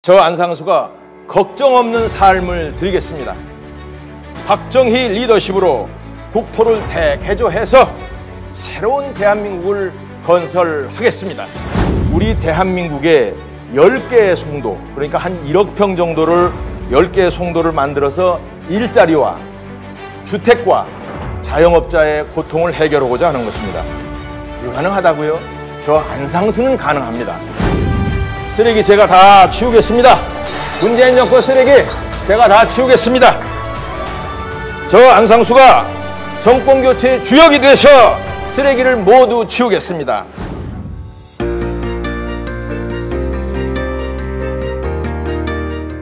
저 안상수가 걱정 없는 삶을 드리겠습니다. 박정희 리더십으로 국토를 대개조해서 새로운 대한민국을 건설하겠습니다. 우리 대한민국의 10개의 송도, 그러니까 한 1억 평 정도를 10개의 송도를 만들어서 일자리와 주택과 자영업자의 고통을 해결하고자 하는 것입니다. 불가능하다고요? 저 안상수는 가능합니다. 쓰레기 제가 다 치우겠습니다. 문재인 정권 쓰레기 제가 다 치우겠습니다. 저 안상수가 정권교체의 주역이 되셔 쓰레기를 모두 치우겠습니다.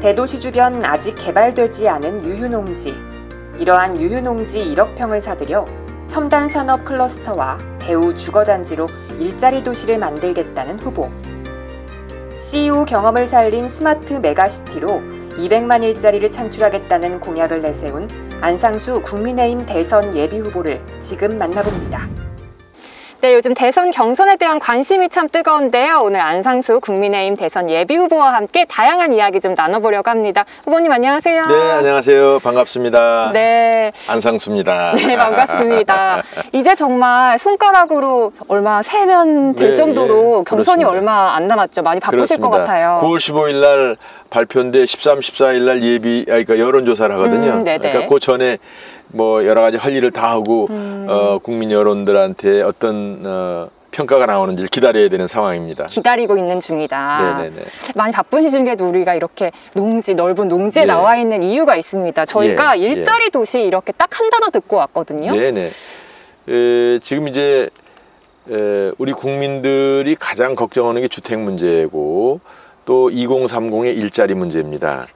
대도시 주변 아직 개발되지 않은 유휴농지. 이러한 유휴농지 1억 평을 사들여 첨단 산업 클러스터와 대우 주거단지로 일자리 도시를 만들겠다는 후보. CEO 경험을 살린 스마트 메가시티로 200만 일자리를 창출하겠다는 공약을 내세운 안상수 국민의힘 대선 예비후보를 지금 만나봅니다. 네, 요즘 대선 경선에 대한 관심이 참 뜨거운데요. 오늘 안상수 국민의힘 대선 예비후보와 함께 다양한 이야기 좀 나눠보려고 합니다. 후보님 안녕하세요. 네, 안녕하세요. 반갑습니다. 네, 안상수입니다. 네, 반갑습니다. 이제 정말 손가락으로 얼마 세면 될 네, 정도로 예, 경선이 그렇습니다. 얼마 안 남았죠. 많이 바쁘실 그렇습니다. 것 같아요. 9월 15일 날 발표인데 13, 14일 날 그러니까 여론조사를 하거든요. 그러니까 그 전에 뭐 여러 가지 할 일을 다 하고 국민 여론들한테 어떤 평가가 나오는지 기다려야 되는 상황입니다. 기다리고 있는 중이다. 네네네. 많이 바쁜 시중에도 우리가 이렇게 넓은 농지에 예. 나와 있는 이유가 있습니다. 저희가 예, 일자리 도시 이렇게 딱 한 단어 듣고 왔거든요. 네네. 지금 이제 우리 국민들이 가장 걱정하는 게 주택 문제고 또 2030의 일자리 문제입니다.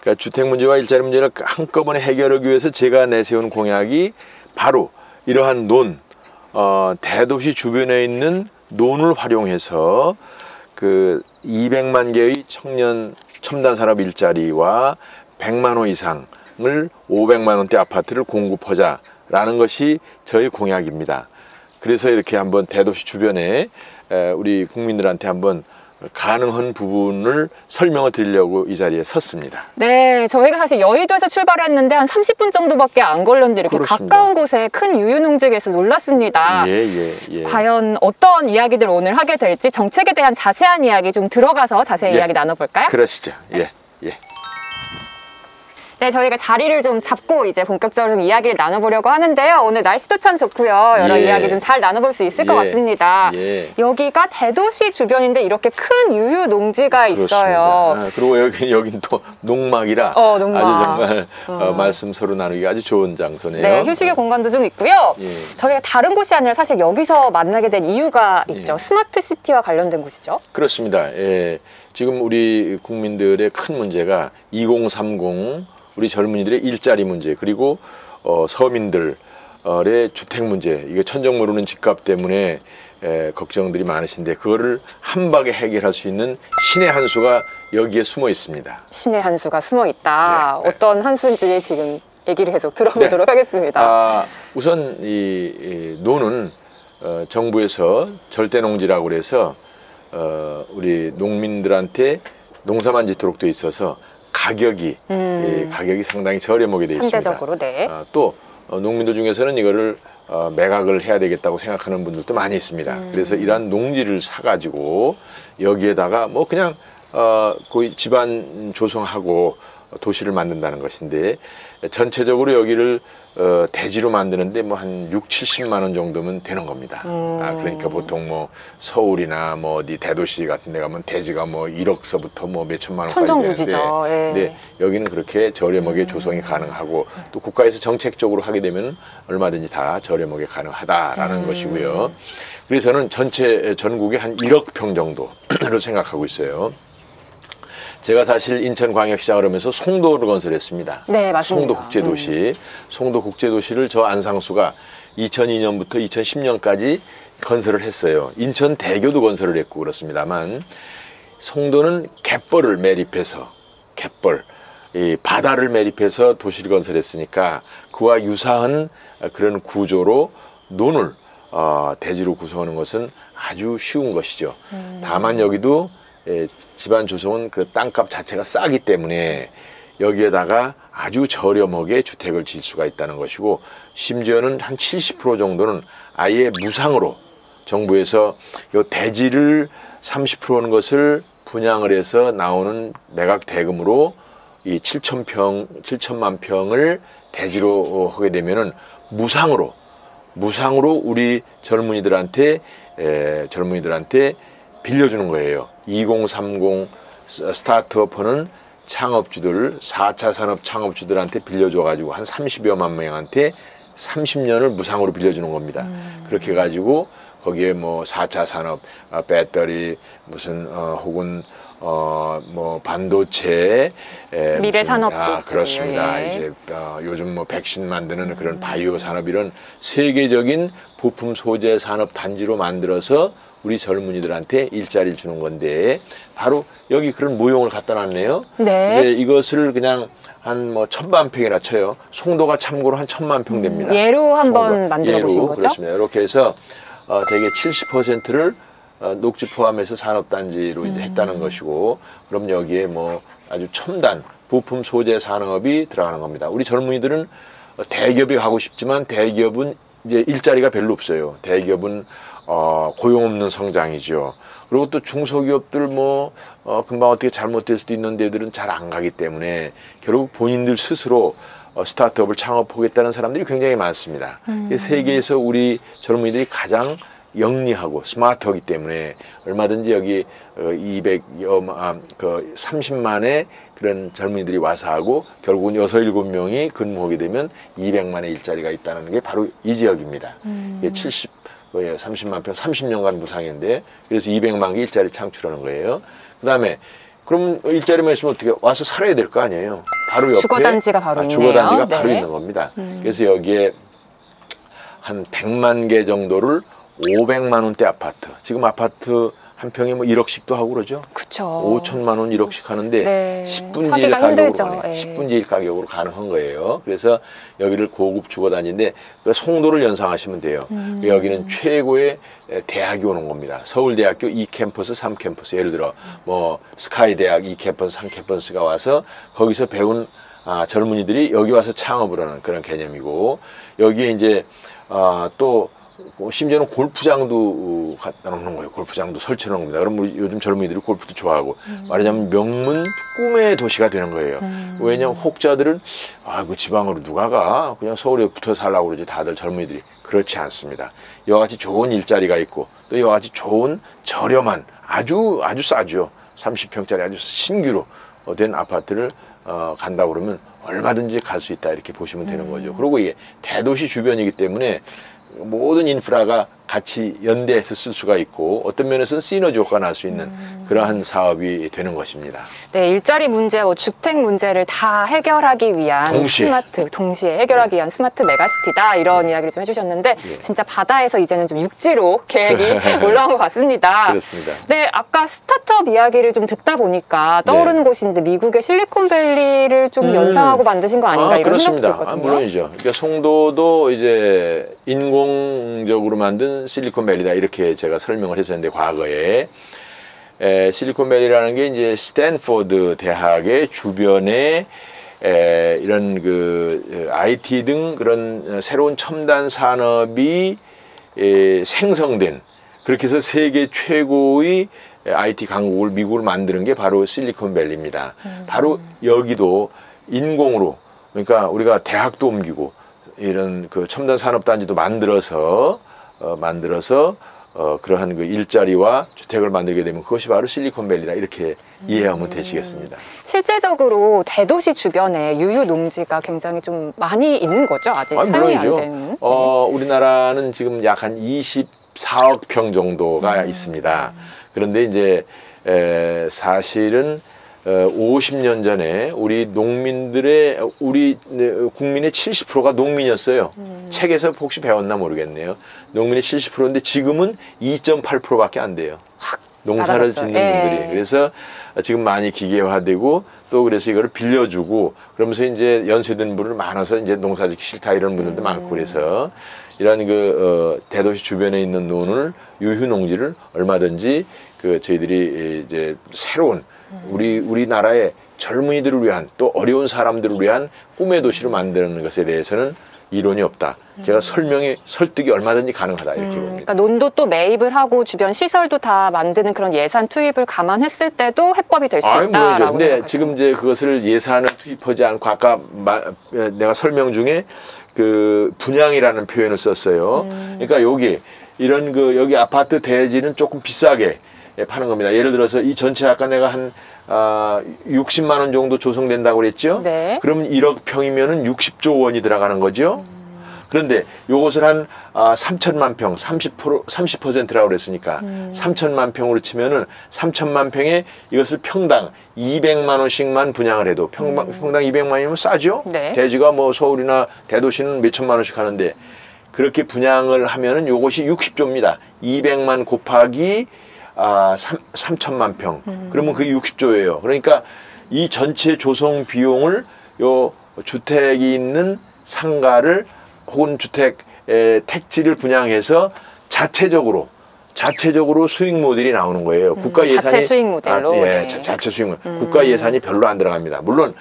그러니까 주택 문제와 일자리 문제를 한꺼번에 해결하기 위해서 제가 내세운 공약이 바로 이러한 대도시 주변에 있는 논을 활용해서 그 200만 개의 청년 첨단 산업 일자리와 100만 호 이상을 500만 원대 아파트를 공급하자라는 것이 저희 공약입니다. 그래서 이렇게 한번 대도시 주변에 우리 국민들한테 한번 가능한 부분을 설명을 드리려고 이 자리에 섰습니다. 네, 저희가 사실 여의도에서 출발했는데 한 30분 정도밖에 안 걸렸는데 이렇게 그렇습니다. 가까운 곳에 큰 유휴농지에서 놀랐습니다. 예. 과연 어떤 이야기들 오늘 하게 될지 정책에 대한 자세한 이야기 좀 들어가서 자세히 이야기 나눠볼까요? 그러시죠. 예. 네, 저희가 자리를 좀 잡고 이제 본격적으로 좀 이야기를 나눠보려고 하는데요. 오늘 날씨도 참 좋고요. 여러 이야기 좀 잘 나눠볼 수 있을 것 같습니다. 여기가 대도시 주변인데 이렇게 큰 유휴 농지가 있어요. 그리고 여긴 또 농막이라 농막. 아주 정말 말씀 서로 나누기 아주 좋은 장소네요. 네, 휴식의 공간도 좀 있고요. 저희가 다른 곳이 아니라 사실 여기서 만나게 된 이유가 있죠. 스마트 시티와 관련된 곳이죠. 그렇습니다. 지금 우리 국민들의 큰 문제가 2030 우리 젊은이들의 일자리 문제, 그리고 서민들의 주택 문제, 이게 천정 모르는 집값 때문에 걱정들이 많으신데 그거를 한 방에 해결할 수 있는 신의 한 수가 여기에 숨어 있습니다. 신의 한 수가 숨어 있다. 어떤 한 수인지 지금 얘기를 계속 들어보도록 하겠습니다. 우선 이 논은 정부에서 절대농지라고 그래서 우리 농민들한테 농사만 짓도록 돼 있어서 가격이 상당히 저렴하게 되어 있습니다. 상대적으로, 네. 또 농민들 중에서는 이거를 매각을 해야 되겠다고 생각하는 분들도 많이 있습니다. 그래서 이러한 농지를 사가지고 여기에다가 뭐 그냥 거의 집안 조성하고 도시를 만든다는 것인데 전체적으로 여기를 대지로 만드는데 뭐 한 6, 70만 원 정도면 되는 겁니다. 그러니까 보통 뭐 서울이나 뭐 어디 대도시 같은 데 가면 대지가 뭐 1억서부터 뭐 몇천만 원까지 천정부지죠. 되는데 여기는 그렇게 저렴하게 조성이 가능하고 또 국가에서 정책적으로 하게 되면 얼마든지 다 저렴하게 가능하다라는 것이고요. 그래서 저는 전국에 한 1억 평 정도를 생각하고 있어요. 제가 사실 인천광역시장을 하면서 송도를 건설했습니다. 네, 맞습니다. 송도국제도시. 송도국제도시를 저 안상수가 2002년부터 2010년까지 건설을 했어요. 인천대교도 건설을 했고 그렇습니다만 송도는 갯벌을 매립해서 이 바다를 매립해서 도시를 건설했으니까 그와 유사한 그런 구조로 논을 대지로 구성하는 것은 아주 쉬운 것이죠. 다만 여기도 집안 조성은 그 땅값 자체가 싸기 때문에 여기에다가 아주 저렴하게 주택을 지을 수가 있다는 것이고, 심지어는 한 70% 정도는 아예 무상으로 정부에서 이 대지를 30%는 것을 분양을 해서 나오는 매각 대금으로 이 7천만 평을 대지로 하게 되면은 무상으로 우리 젊은이들한테 빌려주는 거예요. 2030 스타트업하는 창업주들, 4차 산업 창업주들한테 빌려줘가지고 한 30여만 명한테 30년을 무상으로 빌려주는 겁니다. 그렇게 해가지고 거기에 뭐 4차 산업, 배터리, 무슨 혹은 뭐 반도체, 미래 산업주. 그렇습니다. 이제 요즘 뭐 백신 만드는 그런 바이오 산업, 이런 세계적인 부품 소재 산업 단지로 만들어서 우리 젊은이들한테 일자리를 주는 건데, 바로 여기 그런 모형을 갖다 놨네요. 네. 이제 이것을 그냥 한 뭐 1000만 평이라 쳐요. 송도가 참고로 한 1000만 평 됩니다. 예로 한번 만들어 보신 거죠? 그렇습니다. 이렇게 해서 대개 70%를 녹지 포함해서 산업단지로 이제 했다는 것이고, 그럼 여기에 뭐 아주 첨단 부품 소재 산업이 들어가는 겁니다. 우리 젊은이들은 대기업에 가고 싶지만 대기업은 이제 일자리가 별로 없어요. 대기업은 고용 없는 성장이죠. 그리고 또 중소기업들 뭐 금방 어떻게 잘못될 수도 있는 데들은 잘 안 가기 때문에 결국 본인들 스스로 스타트업을 창업하겠다는 사람들이 굉장히 많습니다. 세계에서 우리 젊은이들이 가장 영리하고 스마트하기 때문에 얼마든지 여기 30만의 그런 젊은이들이 와서 하고, 결국은 6, 7명이 근무하게 되면 200만의 일자리가 있다는 게 바로 이 지역입니다. 이게 30만 평, 30년간 무상인데, 그래서 200만 개 일자리 창출하는 거예요. 그 다음에 그럼 일자리만 있으면 어떻게 와서 살아야 될 거 아니에요. 바로 옆에 주거단지가 바로 있네요. 주거단지가 바로 네. 있는 겁니다. 그래서 여기에 한 100만 개 정도를 500만 원대 아파트, 지금 아파트 한 평에 뭐 1억씩도 하고 그러죠. 그쵸. 5천만 원 1억씩 하는데 네. 10분의 1 가격으로 힘들죠. 가네. 예. 10분의 1 가격으로 가능한 거예요. 그래서 여기를 고급 주거단지인데 송도를 연상하시면 돼요. 여기는 최고의 대학이 오는 겁니다. 서울대학교 2캠퍼스, 3캠퍼스, 예를 들어 뭐 스카이대학 2캠퍼스, 3캠퍼스가 와서 거기서 배운 젊은이들이 여기 와서 창업을 하는 그런 개념이고, 여기에 이제 또 심지어는 골프장도 갖다 놓는 거예요. 골프장도 설치해 놓은 겁니다. 그럼 우리 요즘 젊은이들이 골프도 좋아하고, 말하자면 명문 꿈의 도시가 되는 거예요. 왜냐하면 혹자들은 그 지방으로 누가 가? 그냥 서울에 붙어 살라고 그러지, 다들 젊은이들이. 그렇지 않습니다. 이와 같이 좋은 일자리가 있고, 또 이와 같이 좋은 저렴한 아주 싸죠. 30평짜리 아주 신규로 된 아파트를 간다 그러면 얼마든지 갈 수 있다, 이렇게 보시면 되는 거죠. 그리고 이게 대도시 주변이기 때문에 모든 인프라가 같이 연대해서 쓸 수가 있고, 어떤 면에서는 시너지 효과가 날 수 있는 그러한 사업이 되는 것입니다. 네, 일자리 문제, 주택 문제를 다 해결하기 위한 동시에 해결하기 위한 스마트 메가시티다, 이런 이야기를 좀 해주셨는데, 진짜 바다에서 이제는 좀 육지로 계획이 올라온 것 같습니다. 그렇습니다. 네, 아까 스타트업 이야기를 좀 듣다 보니까 떠오르는 곳인데, 미국의 실리콘밸리를 좀 연상하고 만드신 거 아닌가, 이런 생각도 들거든요. 물론이죠. 그러니까 송도도 이제 인공적으로 만든 실리콘밸리다, 이렇게 제가 설명을 했었는데, 과거에 실리콘밸리라는 게 이제 스탠포드 대학의 주변에 이런 그 IT 등 그런 새로운 첨단 산업이 생성된, 그렇게 해서 세계 최고의 IT 강국을 미국을 만드는 게 바로 실리콘밸리입니다. 바로 여기도 인공으로, 그러니까 우리가 대학도 옮기고 이런 그 첨단 산업단지도 만들어서 그러한 그 일자리와 주택을 만들게 되면 그것이 바로 실리콘밸리다, 이렇게 이해하면 되시겠습니다. 실제적으로 대도시 주변에 유유 농지가 굉장히 좀 많이 있는 거죠? 아직 사용이 안 되는? 우리나라는 지금 약 한 24억 평 정도가 있습니다. 그런데 이제 사실은 50년 전에 우리 국민의 70%가 농민이었어요. 책에서 혹시 배웠나 모르겠네요. 농민의 70%인데 지금은 2.8%밖에 안 돼요. 확 농사를 많아졌죠. 짓는 예. 분들이. 그래서 지금 많이 기계화되고 또 그래서 이거를 빌려주고 그러면서 이제 연세든 분들 많아서 이제 농사 짓기 싫다 이런 분들도 많고 그래서 이런 대도시 주변에 있는 논을 유휴농지를 얼마든지 저희들이 이제 새로운 우리나라의 젊은이들을 위한 또 어려운 사람들을 위한 꿈의 도시로 만드는 것에 대해서는 이론이 없다. 제가 설득이 얼마든지 가능하다 이렇게 봅니다. 그러니까 논도 또 매입을 하고 주변 시설도 다 만드는 그런 예산 투입을 감안했을 때도 해법이 될 수 있다라고 근데 생각하시죠? 지금 이제 그것을 예산을 투입하지 않고 아까 내가 설명 중에 분양이라는 표현을 썼어요. 그러니까 여기 아파트 대지는 조금 비싸게 파는 겁니다. 예를 들어서 이 전체 아까 내가 한 60만 원 정도 조성된다고 그랬죠? 네. 그러면 1억 평이면은 60조 원이 들어가는 거죠? 그런데 요것을 한 3천만 평, 30%라고 그랬으니까 3천만 평으로 치면은 3천만 평에 이것을 평당 200만 원씩만 분양을 해도 평당 200만이면 싸죠? 네. 대지가 대지가 뭐 서울이나 대도시는 몇 천만 원씩 하는데 그렇게 분양을 하면은 요것이 60조입니다. 200만 곱하기 3천만 평. 그러면 그게 60조예요. 그러니까 이 전체 조성 비용을 요 주택이 있는 상가를 혹은 주택 택지를 분양해서 자체적으로 수익 모델이 나오는 거예요. 국가 예산이 자체 수익 모델로. 네. 자체 수익 모델. 국가 예산이 별로 안 들어갑니다. 물론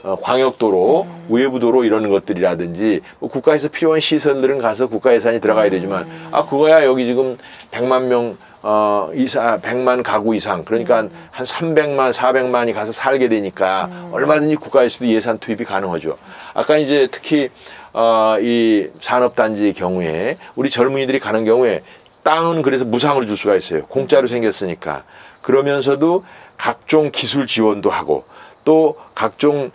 광역도로, 외부도로 이런 것들이라든지 뭐 국가에서 필요한 시설들은 가서 국가 예산이 들어가야 되지만 그거야 여기 지금 100만 명 100만 가구 이상 그러니까 한 300만 400만이 가서 살게 되니까 얼마든지 국가에서도 예산 투입이 가능하죠. 아까 이제 특히 이 산업단지의 경우에 우리 젊은이들이 가는 경우에 땅은 그래서 무상으로 줄 수가 있어요. 공짜로 생겼으니까. 그러면서도 각종 기술 지원도 하고 또 각종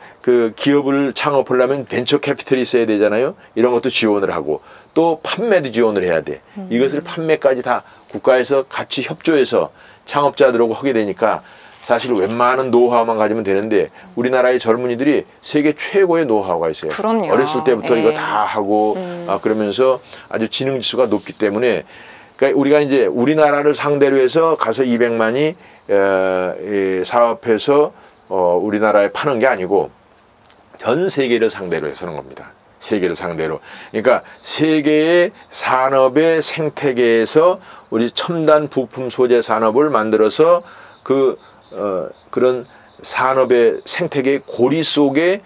기업을 창업하려면 벤처 캐피털이 있어야 되잖아요. 이런 것도 지원을 하고 또 판매도 지원을 해야 돼. 이것을 판매까지 다 국가에서 같이 협조해서 창업자들하고 하게 되니까 사실 웬만한 노하우만 가지면 되는데 우리나라의 젊은이들이 세계 최고의 노하우가 있어요. 그럼요. 어렸을 때부터 이거 다 하고 그러면서 아주 지능 지수가 높기 때문에 그러니까 우리가 이제 우리나라를 상대로 해서 가서 200만이 사업해서 우리나라에 파는 게 아니고 전 세계를 상대로 해서 하는 겁니다. 세계를 상대로. 그러니까 세계의 산업의 생태계에서 우리 첨단 부품 소재 산업을 만들어서 그런 산업의 생태계 고리 속에서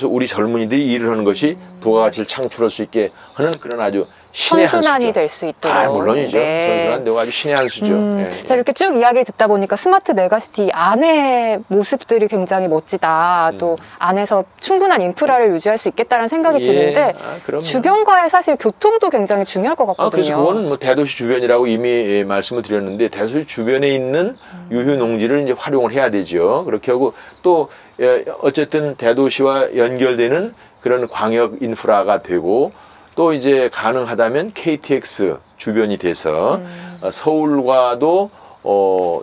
우리 젊은이들이 일을 하는 것이 부가가치를 창출할 수 있게 하는 그런 아주 신의 한 수죠. 선순환이 될 수 있도록. 물론이죠. 네. 선순환 아주 신의 한 수죠. 제가 이렇게 쭉 이야기를 듣다 보니까 스마트 메가시티 안의 모습들이 굉장히 멋지다. 또 안에서 충분한 인프라를 유지할 수 있겠다는 생각이 드는데 주변과의 사실 교통도 굉장히 중요할 것 같거든요. 그래서 그거는 뭐 대도시 주변이라고 이미 말씀을 드렸는데 대도시 주변에 있는 유휴 농지를 이제 활용을 해야 되죠. 그렇게 하고 또 어쨌든 대도시와 연결되는 그런 광역 인프라가 되고 또 이제 가능하다면 KTX 주변이 돼서 서울과도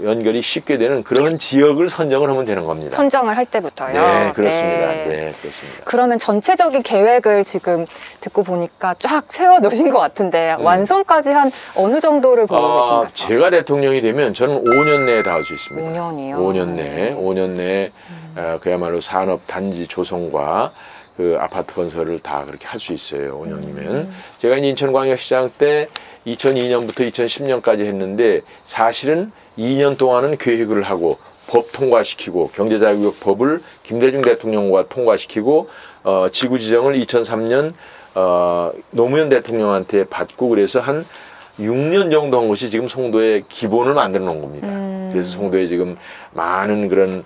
연결이 쉽게 되는 그런 지역을 선정을 하면 되는 겁니다. 선정을 할 때부터요? 네, 그렇습니다. 네. 네, 그렇습니다. 그러면 전체적인 계획을 지금 듣고 보니까 쫙 세워 놓으신 것 같은데 완성까지 한 어느 정도를 보고 계신가요? 제가 대통령이 되면 저는 5년 내에 다 할 수 있습니다. 5년이요? 5년 내에 그야말로 산업단지 조성과 아파트 건설을 다 그렇게 할 수 있어요. 5년이면. 제가 이제 인천광역시장 때 2002년부터 2010년까지 했는데 사실은 2년 동안은 계획을 하고 법 통과시키고 경제자유법을 김대중 대통령과 통과시키고 지구 지정을 2003년 노무현 대통령한테 받고 그래서 한 6년 정도 한 것이 지금 송도의 기본을 만들어 놓은 겁니다. 그래서 송도에 지금 많은 그런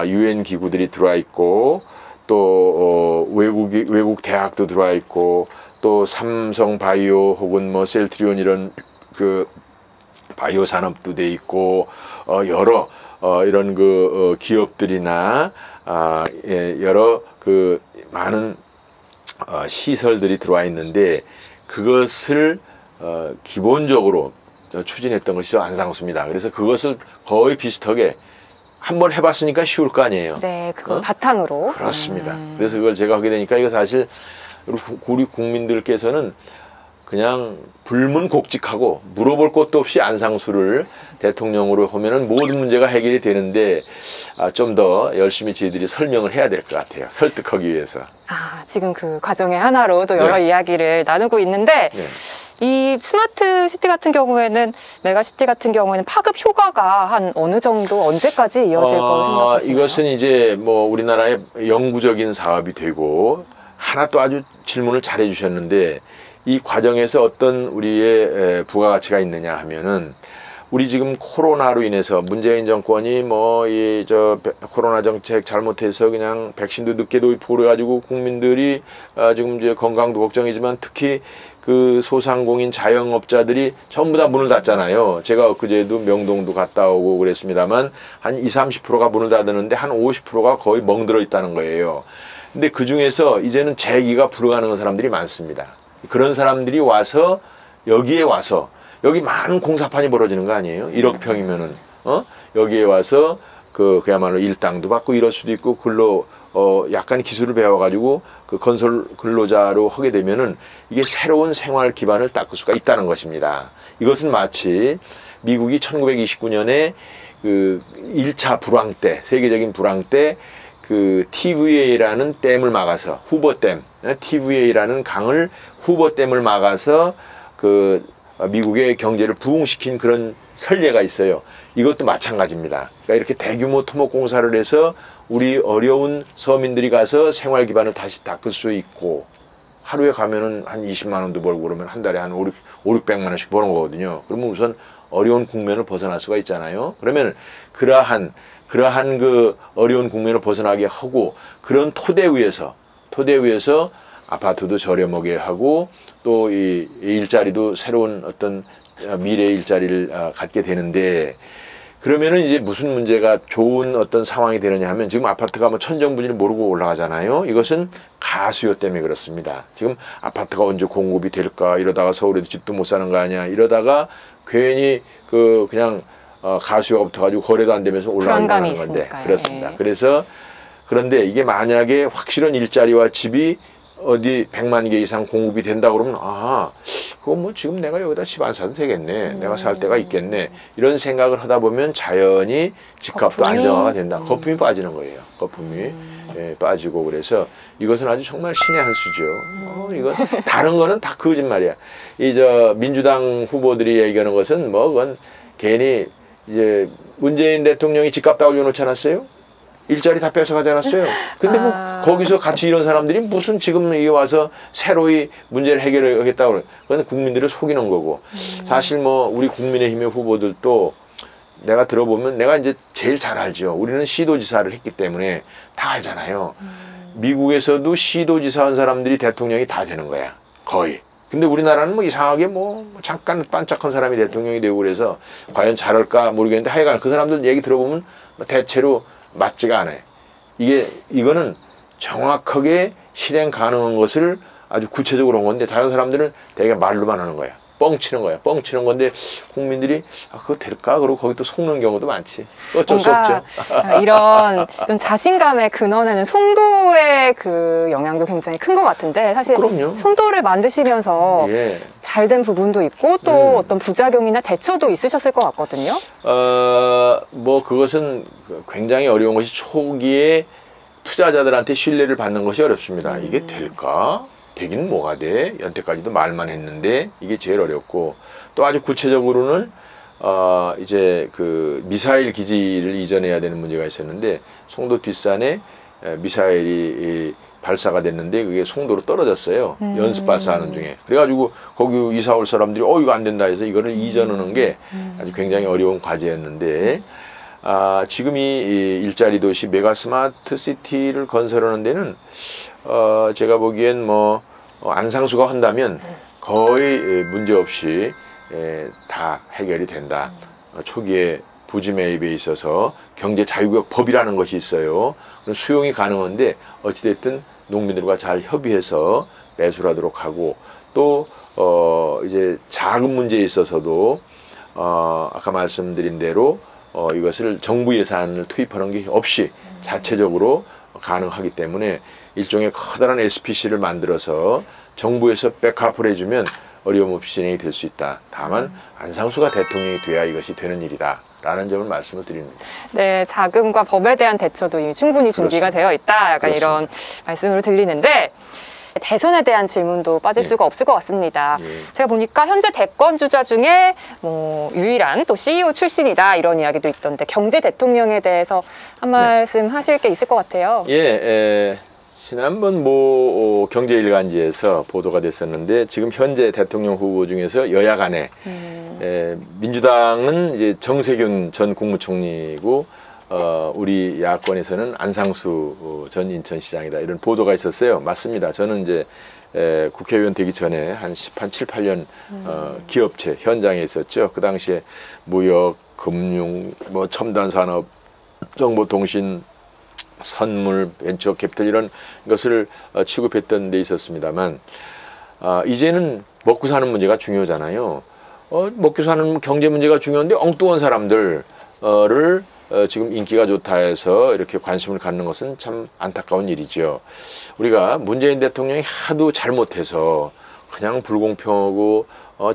UN 기구들이 들어와 있고 또 외국 대학도 들어와 있고 또 삼성 바이오 혹은 뭐 셀트리온 이런 바이오 산업도 돼 있고 여러 이런 기업들이나 여러 많은 시설들이 들어와 있는데 그것을 기본적으로 추진했던 것이 안상수입니다. 그래서 그것을 거의 비슷하게 한번 해봤으니까 쉬울 거 아니에요. 네, 그걸 바탕으로. 그렇습니다. 그래서 그걸 제가 하게 되니까 이거 사실 우리 국민들께서는 그냥 불문곡직하고 물어볼 것도 없이 안상수를 대통령으로 하면은 모든 문제가 해결이 되는데 좀 더 열심히 저희들이 설명을 해야 될 것 같아요. 설득하기 위해서. 지금 그 과정의 하나로 또 여러 이야기를 나누고 있는데 이 스마트 시티 같은 경우에는 메가시티 같은 경우에는 파급 효과가 한 어느 정도 언제까지 이어질 거로 생각하시나요? 이것은 이제 뭐 우리나라의 영구적인 사업이 되고 하나 또 아주 질문을 잘 해주셨는데 이 과정에서 어떤 우리의 부가가치가 있느냐 하면은 우리 지금 코로나로 인해서 문재인 정권이 코로나 정책 잘못해서 그냥 백신도 늦게 도입하고 그래가지고 국민들이 지금 이제 건강도 걱정이지만 특히 그 소상공인 자영업자들이 전부 다 문을 닫잖아요. 제가 엊그제도 명동도 갔다 오고 그랬습니다만 한 20-30%가 문을 닫았는데 한 50%가 거의 멍들어 있다는 거예요. 근데 그 중에서 이제는 재기가 불가능한 사람들이 많습니다. 그런 사람들이 와서 여기에 와서 여기 많은 공사판이 벌어지는 거 아니에요? 1억 평이면은 여기에 와서 그야말로 일당도 받고 이럴 수도 있고 약간 기술을 배워가지고 그 건설 근로자로 하게 되면은 이게 새로운 생활 기반을 닦을 수가 있다는 것입니다. 이것은 마치 미국이 1929년에 그 1차 불황 때, 세계적인 불황 때 그 TVA라는 댐을 막아서 후버댐, TVA라는 강을 후버댐을 막아서 그 미국의 경제를 부흥시킨 그런 선례가 있어요. 이것도 마찬가지입니다. 그러니까 이렇게 대규모 토목공사를 해서 우리 어려운 서민들이 가서 생활 기반을 다시 닦을 수 있고 하루에 가면은 한 20만 원도 벌고 그러면 한 달에 한 500~600만 원씩 버는 거거든요. 그러면 우선 어려운 국면을 벗어날 수가 있잖아요. 그러면 그러한 그 어려운 국면을 벗어나게 하고 그런 토대 위에서 아파트도 저렴하게 하고 또 이 일자리도 새로운 어떤 미래의 일자리를 갖게 되는데 그러면은 이제 무슨 문제가 좋은 어떤 상황이 되느냐 하면 지금 아파트가 뭐 천정부지를 모르고 올라가잖아요. 이것은 가수요 때문에 그렇습니다. 지금 아파트가 언제 공급이 될까 이러다가 서울에도 집도 못 사는 거 아니야 이러다가 괜히 그냥 가수요가 붙어가지고 거래도 안 되면서 올라가는 건데 그렇습니다. 그래서 그런데 이게 만약에 확실한 일자리와 집이 어디 100만 개 이상 공급이 된다 그러면 그거 뭐 지금 내가 여기다 집 안 사도 되겠네. 내가 살 데가 있겠네. 이런 생각을 하다 보면 자연히 집값도 안정화가 된다. 거품이 빠지는 거예요. 거품이 빠지고 그래서 이것은 아주 정말 신의 한 수죠. 이거 다른 거는 다 거짓말이야. 민주당 후보들이 얘기하는 것은 뭐 그건 괜히 이제 문재인 대통령이 집값 다 올려놓지 않았어요? 일자리 다 뺏어가지 않았어요? 근데 뭐 거기서 같이 이런 사람들이 무슨 지금 여기 와서 새로이 문제를 해결하겠다고 그래. 그건 국민들을 속이는 거고. 사실 뭐 우리 국민의힘의 후보들도 내가 들어보면 내가 이제 제일 잘 알죠. 우리는 시도지사를 했기 때문에 다 알잖아요. 미국에서도 시도지사 한 사람들이 대통령이 다 되는 거야. 거의. 근데 우리나라는 뭐 이상하게 뭐 잠깐 반짝한 사람이 대통령이 되고 그래서 과연 잘할까 모르겠는데 하여간 그 사람들 얘기 들어보면 대체로 맞지가 않아요. 이거는 정확하게 실행 가능한 것을 아주 구체적으로 한 건데 다른 사람들은 되게 말로만 하는 거야. 뻥치는 거야. 뻥치는 건데 국민들이 그거 될까? 그러고 거기 또 속는 경우도 많지. 어쩔 수 없죠. 이런 좀 자신감의 근원에는 송도의 그 영향도 굉장히 큰 것 같은데 사실 그럼요. 송도를 만드시면서 잘된 부분도 있고 또 어떤 부작용이나 대처도 있으셨을 것 같거든요. 뭐 그것은 굉장히 어려운 것이 초기에 투자자들한테 신뢰를 받는 것이 어렵습니다. 이게 될까? 되긴 뭐가 돼? 여태까지도 말만 했는데 이게 제일 어렵고 또 아주 구체적으로는 이제 그 미사일 기지를 이전해야 되는 문제가 있었는데 송도 뒷산에 미사일이 발사가 됐는데 그게 송도로 떨어졌어요. 연습 발사하는 중에. 그래가지고 거기 이사 올 사람들이 이거 안 된다 해서 이거를 이전하는 게 아주 굉장히 어려운 과제였는데 지금 이 일자리 도시 메가 스마트 시티를 건설하는 데는 제가 보기엔 뭐 안상수가 한다면 거의 문제없이 다 해결이 된다. 초기에 부지 매입에 있어서 경제 자유구역 법이라는 것이 있어요. 수용이 가능한데 어찌됐든 농민들과 잘 협의해서 매수를 하도록 하고 또 이제 자금 문제에 있어서도 아까 말씀드린 대로 이것을 정부 예산을 투입하는 게 없이 자체적으로 가능하기 때문에 일종의 커다란 SPC를 만들어서 정부에서 백업을 해주면 어려움 없이 진행이 될 수 있다. 다만 안상수가 대통령이 돼야 이것이 되는 일이다 라는 점을 말씀을 드립니다. 네, 자금과 법에 대한 대처도 이미 충분히 준비가 되어 있다. 약간 그렇습니다. 이런 말씀으로 들리는데 대선에 대한 질문도 빠질 예. 수가 없을 것 같습니다. 예. 제가 보니까 현재 대권 주자 중에 뭐 유일한 또 CEO 출신이다 이런 이야기도 있던데 경제 대통령에 대해서 한 말씀 하실 게 있을 것 같아요. 예, 지난번 뭐 경제일간지에서 보도가 됐었는데 지금 현재 대통령 후보 중에서 여야 간에 민주당은 이제 정세균 전 국무총리고 우리 야권에서는 안상수 전 인천시장이다 이런 보도가 있었어요. 맞습니다. 저는 이제 국회의원 되기 전에 한 7, 8년 기업체 현장에 있었죠. 그 당시에 무역, 금융, 뭐 첨단산업, 정보통신, 선물, 벤처 캐피탈 이런 것을 취급했던 데 있었습니다만 이제는 먹고 사는 문제가 중요하잖아요. 먹고 사는 경제 문제가 중요한데 엉뚱한 사람들을 지금 인기가 좋다 해서 이렇게 관심을 갖는 것은 참 안타까운 일이죠. 우리가 문재인 대통령이 하도 잘못해서 그냥 불공평하고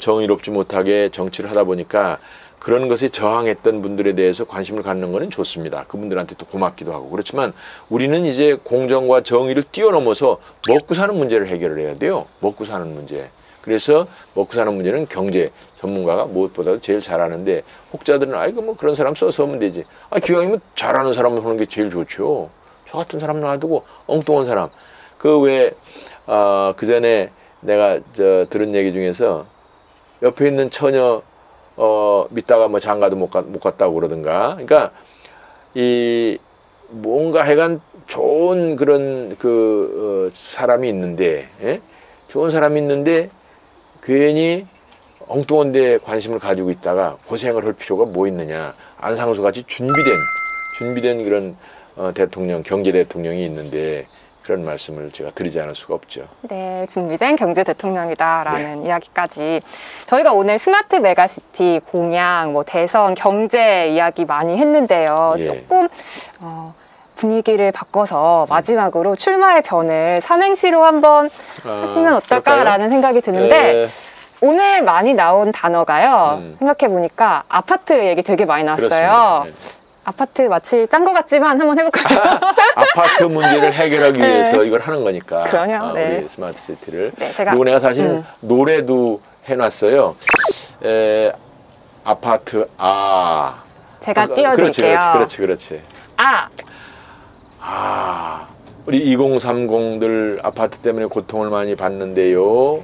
정의롭지 못하게 정치를 하다 보니까 그런 것에 저항했던 분들에 대해서 관심을 갖는 것은 좋습니다. 그분들한테 또 고맙기도 하고. 그렇지만 우리는 이제 공정과 정의를 뛰어넘어서 먹고 사는 문제를 해결을 해야 돼요. 먹고 사는 문제. 그래서 먹고 사는 문제는 경제 전문가가 무엇보다도 제일 잘하는데 혹자들은 아이고 뭐 그런 사람 써서 하면 되지. 기왕이면 잘하는 사람을 하는 게 제일 좋죠. 저 같은 사람 놔두고 엉뚱한 사람. 그 외에 그 전에 내가 들은 얘기 중에서 옆에 있는 처녀 믿다가 뭐 장가도 못 갔다고 그러든가. 그러니까 이 뭔가 하여간 좋은 그런 사람이 있는데, 예? 좋은 사람이 있는데 괜히 엉뚱한 데 관심을 가지고 있다가 고생을 할 필요가 뭐 있느냐. 안상수 같이 준비된 그런 대통령, 경제 대통령이 있는데 그런 말씀을 제가 드리지 않을 수가 없죠. 네, 준비된 경제 대통령이다라는 이야기까지. 저희가 오늘 스마트 메가시티 공약, 뭐 대선, 경제 이야기 많이 했는데요. 조금 분위기를 바꿔서 마지막으로 출마의 변을 삼행시로 한번 하시면 어떨까라는 생각이 드는데 오늘 많이 나온 단어가요. 생각해보니까 아파트 얘기 되게 많이 나왔어요. 아파트 마치 짠 것 같지만 한번 해볼까요? 아파트 문제를 해결하기 위해서 이걸 하는 거니까. 그럼요. 우리 스마트 시티를. 네, 그리고 내가 사실 노래도 해놨어요. 아파트 제가 띄워드릴게요. 그렇지. 아. 우리 2030들 아파트 때문에 고통을 많이 받는데요.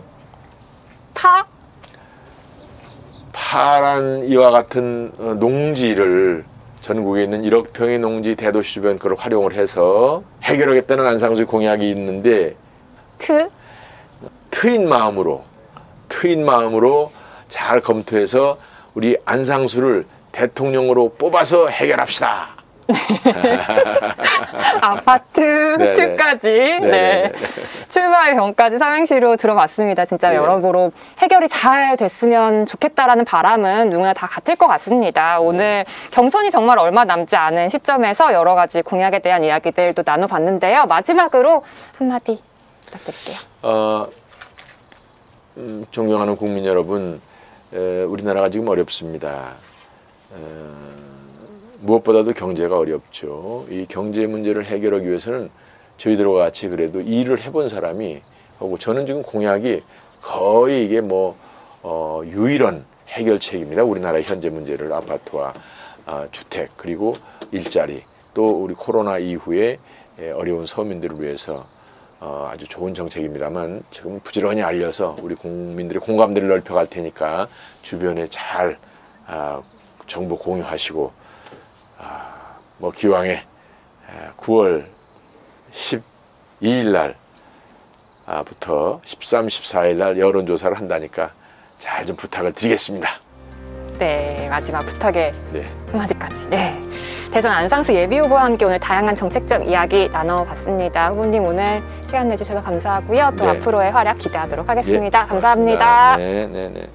파란 이와 같은 농지를 전국에 있는 1억 평의 농지 대도시 주변 그걸 활용을 해서 해결하겠다는 안상수의 공약이 있는데 트인 마음으로 잘 검토해서 우리 안상수를 대통령으로 뽑아서 해결합시다. 아파트 트까지 출마의 변까지 삼행시로 들어봤습니다. 진짜 여러모로 해결이 잘 됐으면 좋겠다라는 바람은 누구나 다 같을 것 같습니다. 오늘 경선이 정말 얼마 남지 않은 시점에서 여러 가지 공약에 대한 이야기들도 나눠봤는데요. 마지막으로 한마디 부탁드릴게요. 존경하는 국민 여러분, 우리나라가 지금 어렵습니다. 무엇보다도 경제가 어렵죠. 이 경제 문제를 해결하기 위해서는 저희들과 같이 그래도 일을 해본 사람이 하고 저는 지금 공약이 거의 이게 유일한 해결책입니다. 우리나라의 현재 문제를 아파트와 주택 그리고 일자리 또 우리 코로나 이후에 어려운 서민들을 위해서 아주 좋은 정책입니다만 지금 부지런히 알려서 우리 국민들의 공감대를 넓혀갈 테니까 주변에 잘 정보 공유하시고 기왕에 9월 12일 날부터 13, 14일 날 여론조사를 한다니까 잘 좀 부탁을 드리겠습니다. 네, 마지막 부탁의 한마디까지. 대선 안상수 예비후보와 함께 오늘 다양한 정책적 이야기 나눠봤습니다. 후보님 오늘 시간 내주셔서 감사하고요. 또 앞으로의 활약 기대하도록 하겠습니다. 감사합니다. 네.